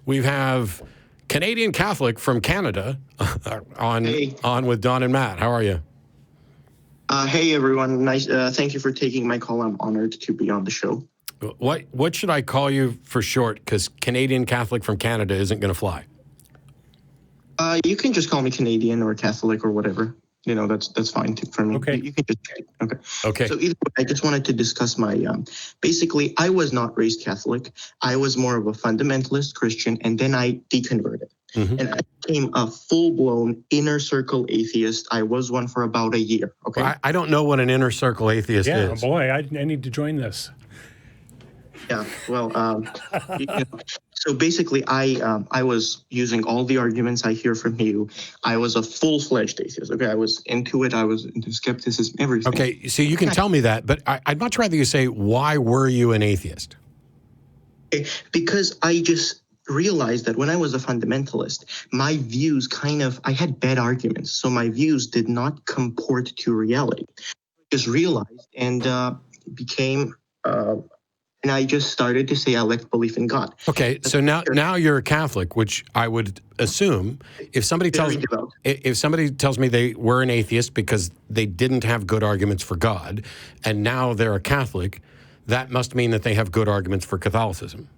We have Canadian Catholic from Canada on with Don and Matt. How are you? Hey, everyone. Nice. Thank you for taking my call. I'm honored to be on the show. What should I call you for short? Because Canadian Catholic from Canada isn't going to fly. You can just call me Canadian or Catholic or whatever. That's fine too for me. Okay. You can just Okay. So either way, I just wanted to discuss my basically, I was not raised Catholic. I was more of a fundamentalist Christian, and then I deconverted. Mm-hmm. And I became a full-blown inner circle atheist. I was one for about a year. Okay. Well, I don't know what an inner circle atheist is. Yeah, boy, I need to join this. Yeah, well, so basically, I was using all the arguments I hear from you. I was a full-fledged atheist. Okay, I was into it. I was into skepticism, everything. Okay, so you can tell me that, but I'd much rather you say, why were you an atheist? Because I just realized that when I was a fundamentalist, my views I had bad arguments, so my views did not comport to reality. I just realized and became. And I just started to say I lack belief in God. Okay, so now you're a Catholic, which I would assume if somebody tells me they were an atheist because they didn't have good arguments for God, and now they're a Catholic, that must mean that they have good arguments for Catholicism.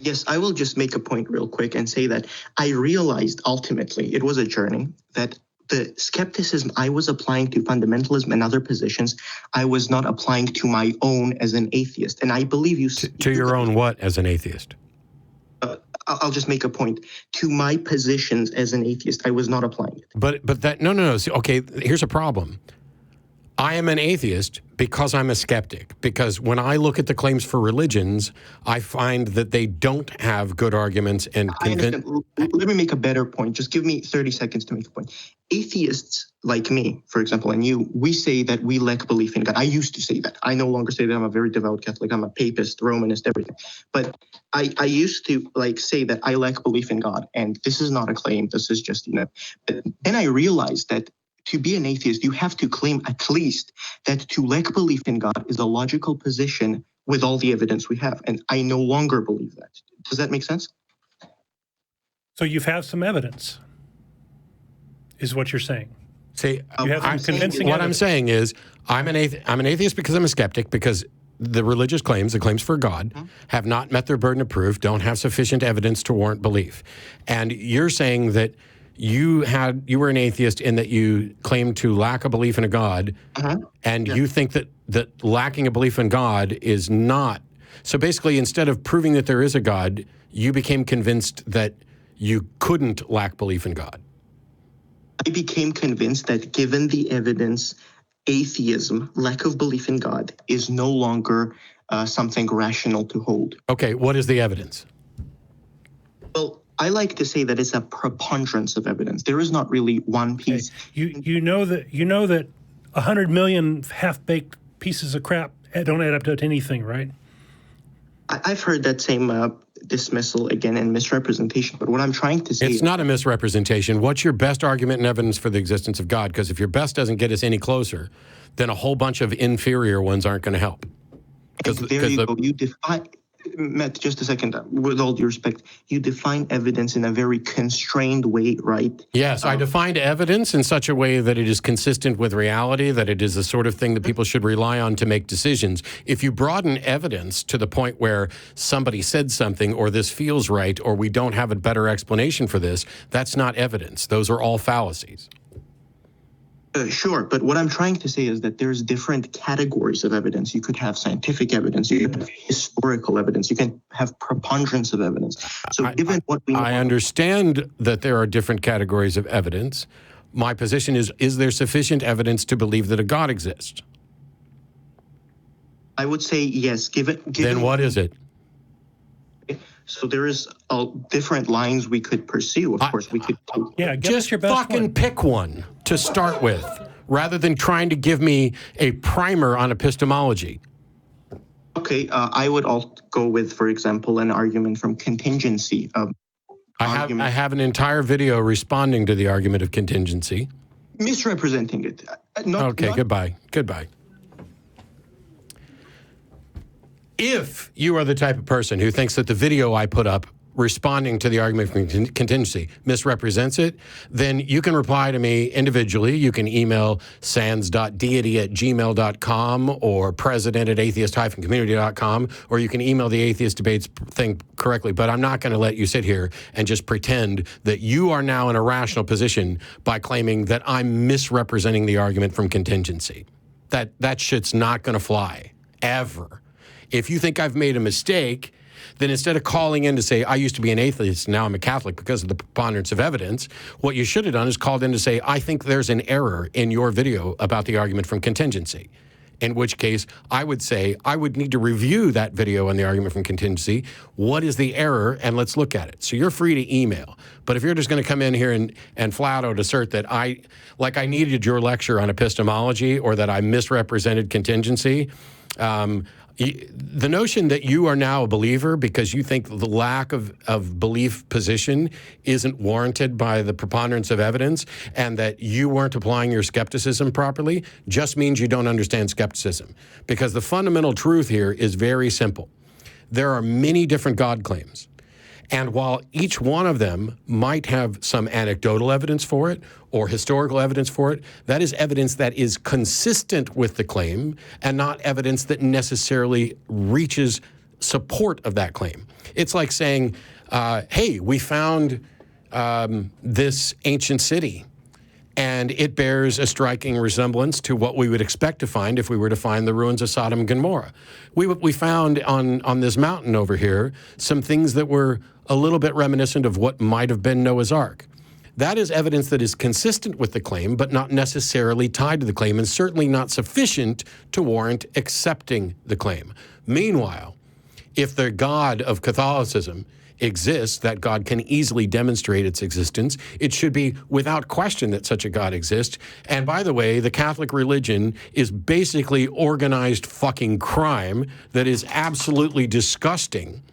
Yes, I will just make a point real quick and say that I realized ultimately it was a journey that the skepticism I was applying to fundamentalism and other positions, I was not applying to my own as an atheist. And I believe you... To your own what as an atheist? I'll just make a point. To my positions as an atheist, I was not applying it. But that... No. See, okay, here's a problem. I am an atheist because I'm a skeptic. Because when I look at the claims for religions, I find that they don't have good arguments and... I understand. Let me make a better point. Just give me 30 seconds to make a point. Atheists like me, for example, and you, we say that we lack belief in God. I used to say that. I no longer say that. I'm a very devout Catholic. I'm a papist, Romanist, everything. But I used to say that I lack belief in God. And this is not a claim. This is just, But then I realized that to be an atheist, you have to claim at least that to lack belief in God is a logical position with all the evidence we have. And I no longer believe that. Does that make sense? So you have some evidence, is what you're saying. See, you have some convincing what evidence. I'm saying is I'm an atheist because I'm a skeptic, because the religious claims, the claims for God, have not met their burden of proof, don't have sufficient evidence to warrant belief. And you're saying that you were an atheist in that you claimed to lack a belief in a God, and you think that lacking a belief in God is not. So basically, instead of proving that there is a God, you became convinced that you couldn't lack belief in God. I became convinced that given the evidence, atheism, lack of belief in God, is no longer something rational to hold. Okay, what is the evidence? Well, I like to say that it's a preponderance of evidence. There is not really one piece. Okay. You know that 100 million half-baked pieces of crap don't add up to anything, right? I've heard that same dismissal again and misrepresentation. But what I'm trying to say it's not a misrepresentation. What's your best argument and evidence for the existence of God? Because if your best doesn't get us any closer, then a whole bunch of inferior ones aren't going to help. There you go. You define, Matt, just a second, with all due respect, you define evidence in a very constrained way, right? Yes, I defined evidence in such a way that it is consistent with reality, that it is the sort of thing that people should rely on to make decisions. If you broaden evidence to the point where somebody said something, or this feels right, or we don't have a better explanation for this, that's not evidence. Those are all fallacies. Sure, but what I'm trying to say is that there's different categories of evidence. You could have scientific evidence, you can have historical evidence, you can have preponderance of evidence. So given what we know, I understand that there are different categories of evidence. My position is there sufficient evidence to believe that a God exists? I would say yes, given Then what is it? So there is different lines we could pursue. Of course, we could. Yeah, just fucking pick one to start with, rather than trying to give me a primer on epistemology. Okay, I would go with, for example, an argument from contingency. I have an entire video responding to the argument of contingency. Misrepresenting it. Goodbye. If you are the type of person who thinks that the video I put up responding to the argument from contingency misrepresents it, then you can reply to me individually. You can email sans.deity@gmail.com or president@atheist-community.com, or you can email the Atheist Debates thing correctly. But I'm not going to let you sit here and just pretend that you are now in a rational position by claiming that I'm misrepresenting the argument from contingency. That shit's not going to fly, ever. If you think I've made a mistake, then instead of calling in to say, I used to be an atheist, now I'm a Catholic because of the preponderance of evidence, what you should have done is called in to say, I think there's an error in your video about the argument from contingency. In which case, I would say, I would need to review that video on the argument from contingency. What is the error? And let's look at it. So you're free to email. But if you're just going to come in here and flat out assert that I needed your lecture on epistemology or that I misrepresented contingency, the notion that you are now a believer because you think the lack of belief position isn't warranted by the preponderance of evidence and that you weren't applying your skepticism properly just means you don't understand skepticism. Because the fundamental truth here is very simple. There are many different God claims. And while each one of them might have some anecdotal evidence for it or historical evidence for it, that is evidence that is consistent with the claim and not evidence that necessarily reaches support of that claim. It's like saying, hey, we found this ancient city and it bears a striking resemblance to what we would expect to find if we were to find the ruins of Sodom and Gomorrah. We found on this mountain over here some things that were a little bit reminiscent of what might have been Noah's Ark. That is evidence that is consistent with the claim, but not necessarily tied to the claim, and certainly not sufficient to warrant accepting the claim. Meanwhile, if the God of Catholicism exists, that God can easily demonstrate its existence, it should be without question that such a God exists. And by the way, the Catholic religion is basically organized fucking crime that is absolutely disgusting.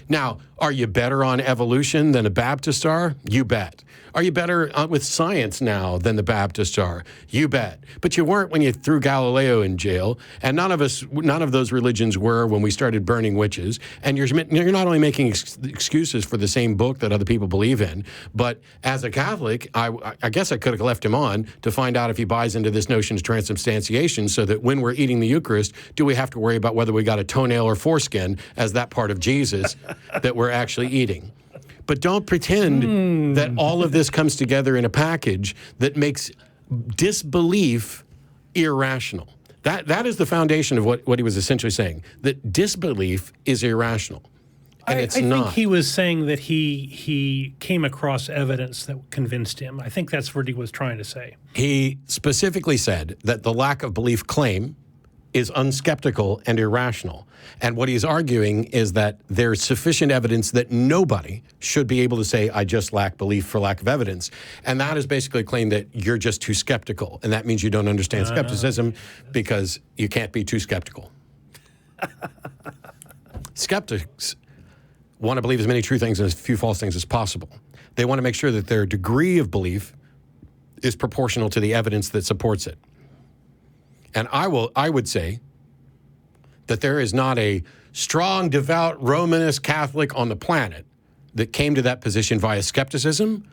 Now, are you better on evolution than the Baptists are? You bet. Are you better with science now than the Baptists are? You bet. But you weren't when you threw Galileo in jail, and none of those religions were when we started burning witches. And you're not only making excuses for the same book that other people believe in, but as a Catholic, I guess I could have left him on to find out if he buys into this notion of transubstantiation, so that when we're eating the Eucharist, do we have to worry about whether we got a toenail or foreskin as that part of Jesus that we're actually eating? But don't pretend that all of this comes together in a package that makes disbelief irrational. That is the foundation of what he was essentially saying, that disbelief is irrational. And it's not. I think he was saying that he came across evidence that convinced him. I think that's what he was trying to say. He specifically said that the lack of belief claim is unskeptical and irrational. And what he's arguing is that there's sufficient evidence that nobody should be able to say, I just lack belief for lack of evidence. And that is basically a claim that you're just too skeptical. And that means you don't understand skepticism because you can't be too skeptical. Skeptics want to believe as many true things and as few false things as possible. They want to make sure that their degree of belief is proportional to the evidence that supports it. And I would say that there is not a strong, devout, Romanist Catholic on the planet that came to that position via skepticism.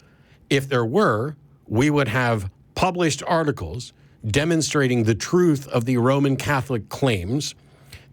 If there were, we would have published articles demonstrating the truth of the Roman Catholic claims.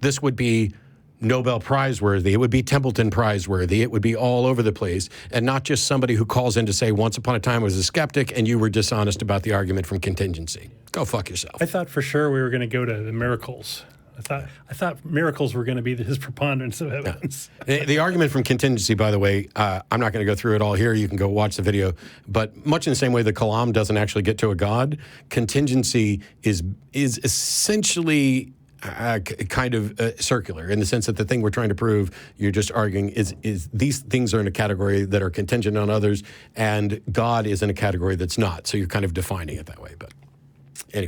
This would be Nobel Prize worthy. It would be Templeton Prize worthy. It would be all over the place, and not just somebody who calls in to say, once upon a time I was a skeptic and you were dishonest about the argument from contingency. Go fuck yourself. I thought for sure we were going to go to the miracles. I thought miracles were going to be his preponderance of evidence. The argument from contingency, by the way, I'm not going to go through it all here. You can go watch the video. But much in the same way the Kalam doesn't actually get to a God, contingency is essentially kind of circular, in the sense that the thing we're trying to prove, you're just arguing, is these things are in a category that are contingent on others, and God is in a category that's not. So you're kind of defining it that way. But anyway.